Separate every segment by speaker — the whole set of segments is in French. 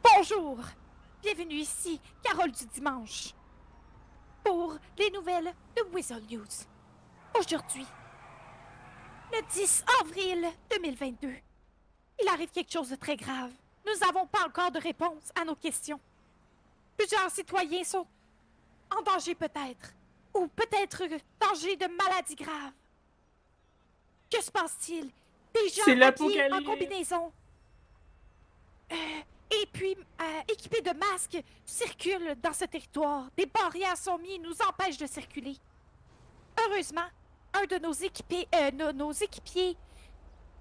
Speaker 1: Bonjour! Bienvenue ici, Carole du Dimanche, pour les nouvelles de Weasel News. Aujourd'hui, le 10 avril 2022, il arrive quelque chose de très grave. Nous n'avons pas encore de réponse à nos questions. Plusieurs citoyens sont en danger peut-être, ou peut-être danger de maladies graves. Que se passe-t-il? Des gens
Speaker 2: C'est
Speaker 1: habillés en
Speaker 2: l'apocalypse!
Speaker 1: combinaison et puis équipés de masques circulent dans ce territoire. Des barrières sont mises et nous empêchent de circuler. Heureusement, un de nos équipiers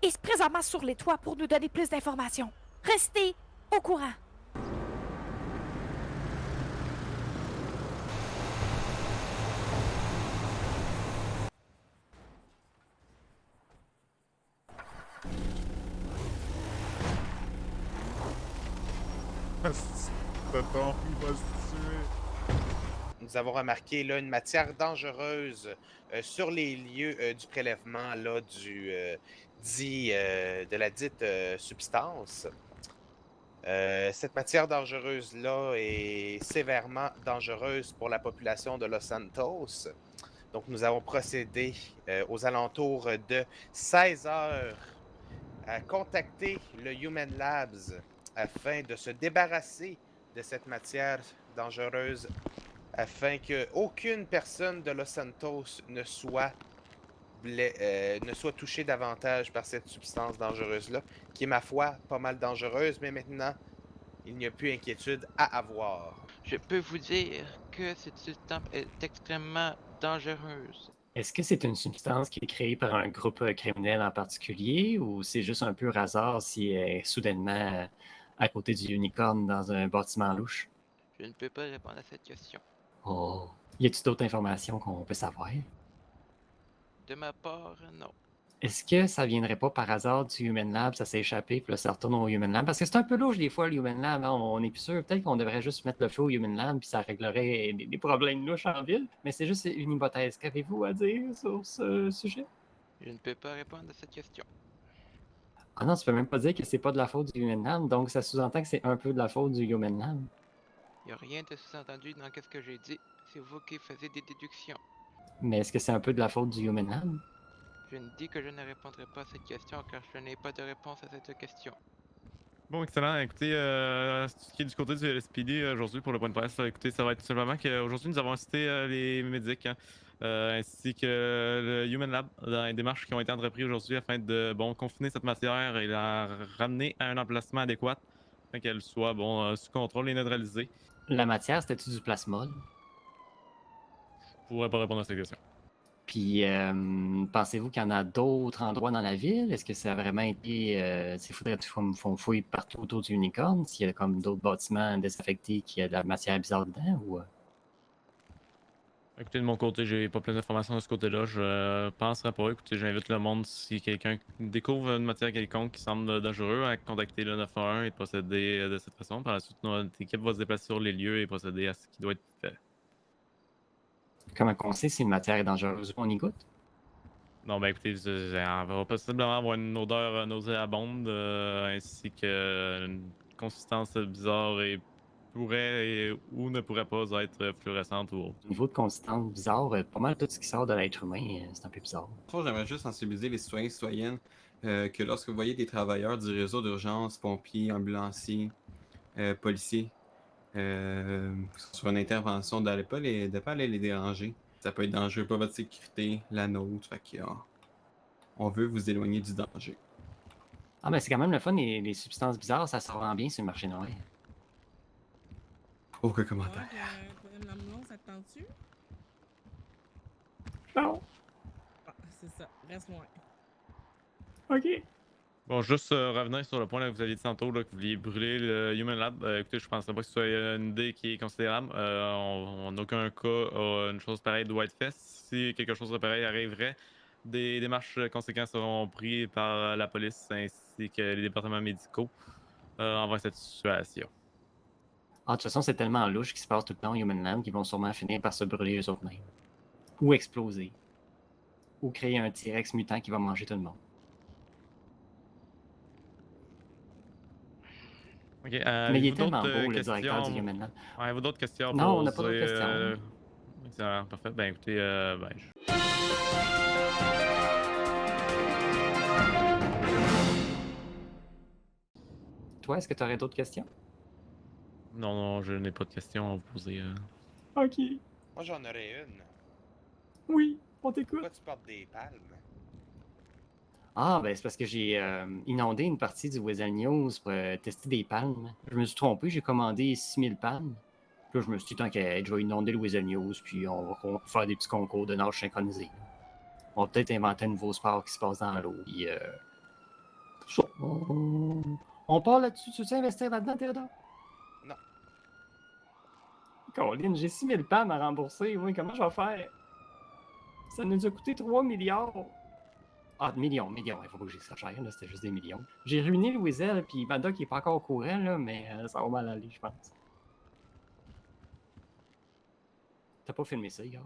Speaker 1: est présentement sur les toits pour nous donner plus d'informations. Restez au courant.
Speaker 3: Il va se tuer.
Speaker 4: Nous avons remarqué là, une matière dangereuse sur les lieux du prélèvement là, de la dite substance. Cette matière dangereuse-là est sévèrement dangereuse pour la population de Los Santos. Donc, nous avons procédé aux alentours de 16 heures à contacter le Human Labs afin de se débarrasser de cette matière dangereuse afin qu'aucune personne de Los Santos ne soit touchée davantage par cette substance dangereuse-là, qui est, ma foi, pas mal dangereuse, mais maintenant, il n'y a plus inquiétude à avoir.
Speaker 5: Je peux vous dire que cette substance est extrêmement dangereuse.
Speaker 2: Est-ce que c'est une substance qui est créée par un groupe criminel en particulier ou c'est juste un peu hasard si elle est soudainement à côté du unicorn dans un bâtiment louche?
Speaker 5: Je ne peux pas répondre à cette question.
Speaker 2: Oh. Y a-t-il d'autres informations qu'on peut savoir?
Speaker 5: De ma part, non.
Speaker 2: Est-ce que ça viendrait pas par hasard du Human Lab, ça s'est échappé, puis là, ça retourne au Human Lab? Parce que c'est un peu louche des fois, le Human Lab, hein? On n'est plus sûr. Peut-être qu'on devrait juste mettre le feu au Human Lab, puis ça réglerait des problèmes louches en ville. Mais c'est juste une hypothèse. Qu'avez-vous à dire sur ce sujet?
Speaker 5: Je ne peux pas répondre à cette question.
Speaker 2: Ah non, tu peux même pas dire que c'est pas de la faute du Human Lab, donc ça sous-entend que c'est un peu de la faute du Human Lab.
Speaker 5: Il n'y a rien de sous-entendu dans ce que j'ai dit. C'est vous qui faisiez des déductions.
Speaker 2: Mais est-ce que c'est un peu de la faute du Human Lab?
Speaker 5: Je ne dis que je ne répondrai pas à cette question car je n'ai pas de réponse à cette question.
Speaker 3: Bon, excellent. Écoutez, ce qui est du côté du LSPD aujourd'hui pour le point de presse, écoutez, ça va être tout simplement qu'aujourd'hui, nous avons incité les médics ainsi que le Human Lab dans les démarches qui ont été entreprises aujourd'hui afin de confiner cette matière et la ramener à un emplacement adéquat afin qu'elle soit sous contrôle et neutralisée.
Speaker 2: La matière, c'était-tu du plasmol?
Speaker 3: Je pourrais pas répondre à cette question.
Speaker 2: Puis, pensez-vous qu'il y en a d'autres endroits dans la ville? Est-ce que ça a vraiment été... il faudrait qu'on fouille partout autour du unicorn, s'il y a comme d'autres bâtiments désaffectés qui a de la matière bizarre dedans, ou...
Speaker 3: Écoutez, de mon côté, j'ai pas plus d'informations de ce côté-là. Je penserais pas. Écoutez, j'invite le monde, si quelqu'un découvre une matière quelconque qui semble dangereuse, à contacter le 911 et procéder de cette façon. Par la suite, notre équipe va se déplacer sur les lieux et procéder à ce qui doit être fait.
Speaker 2: Comment on sait si une matière est dangereuse? On y goûte?
Speaker 3: Non, ben écoutez, on va possiblement avoir une odeur nauséabonde ainsi qu'une consistance bizarre et ou ne pourrait pas être fluorescente ou autre.
Speaker 2: Au niveau de consistance bizarre, pas mal tout ce qui sort de l'être humain, c'est un peu bizarre.
Speaker 6: J'aimerais juste sensibiliser les citoyens et citoyennes que lorsque vous voyez des travailleurs du réseau d'urgence, pompiers, ambulanciers, policiers, sur une intervention, de pas aller les déranger. Ça peut être dangereux pour votre sécurité, la nôtre. Fait que, on veut vous éloigner du danger.
Speaker 2: Ah, mais c'est quand même le fun, les substances bizarres, ça se rend bien sur le marché noir.
Speaker 6: Aucun commentaire.
Speaker 7: L'ambulance, ça te tente-tu?
Speaker 2: Non.
Speaker 7: Ah, c'est ça. Reste loin.
Speaker 2: OK.
Speaker 3: Bon, juste revenir sur le point là, que vous aviez dit tantôt, là, que vous vouliez brûler le Human Lab. Écoutez, je penserais pas que ce soit une idée qui est considérable. En aucun cas, une chose pareille doit être faite. Si quelque chose de pareil arriverait, des démarches conséquentes seront prises par la police ainsi que les départements médicaux envers cette situation.
Speaker 2: Ah, de toute façon, c'est tellement louche qui se passe tout le temps au Human Lab qu'ils vont sûrement finir par se brûler eux autres mêmes. Ou exploser. Ou créer un T-Rex mutant qui va manger tout le monde.
Speaker 3: Ok,
Speaker 2: Mais il est
Speaker 3: avez-vous
Speaker 2: tellement
Speaker 3: d'autres
Speaker 2: beau, le directeur du
Speaker 3: questions?
Speaker 2: Human Lab.
Speaker 3: Avez-vous d'autres questions à
Speaker 2: Non, on n'a pas
Speaker 3: poser,
Speaker 2: d'autres questions.
Speaker 3: Excellent, parfait. Ben écoutez,
Speaker 2: Toi, est-ce que tu aurais d'autres questions?
Speaker 3: non, non, je n'ai pas de questions à vous poser.
Speaker 2: Ok.
Speaker 4: Moi, j'en aurais une.
Speaker 2: Oui, on t'écoute.
Speaker 4: Pourquoi tu portes des palmes?
Speaker 2: Ah, ben c'est parce que j'ai inondé une partie du Weasel News pour tester des palmes. Je me suis trompé, j'ai commandé 6000 palmes. Puis là, je me suis dit, tant qu'à être, je vais inonder le Weasel News, puis on va faire des petits concours de nage synchronisés. On va peut-être inventer un nouveau sport qui se passe dans l'eau. Puis, ça, on part là-dessus. Tu veux investir là-dedans, Théodore?
Speaker 4: Non.
Speaker 2: Colin, j'ai 6000 palmes à rembourser. Oui, comment je vais faire? Ça nous a coûté 3 milliards. Ah, millions. Il faut pas que j'exagère, là, c'était juste des millions. J'ai ruiné le Weasel, puis Madoc est pas encore au courant, là, mais ça va mal aller, je pense. T'as pas filmé ça, Igor?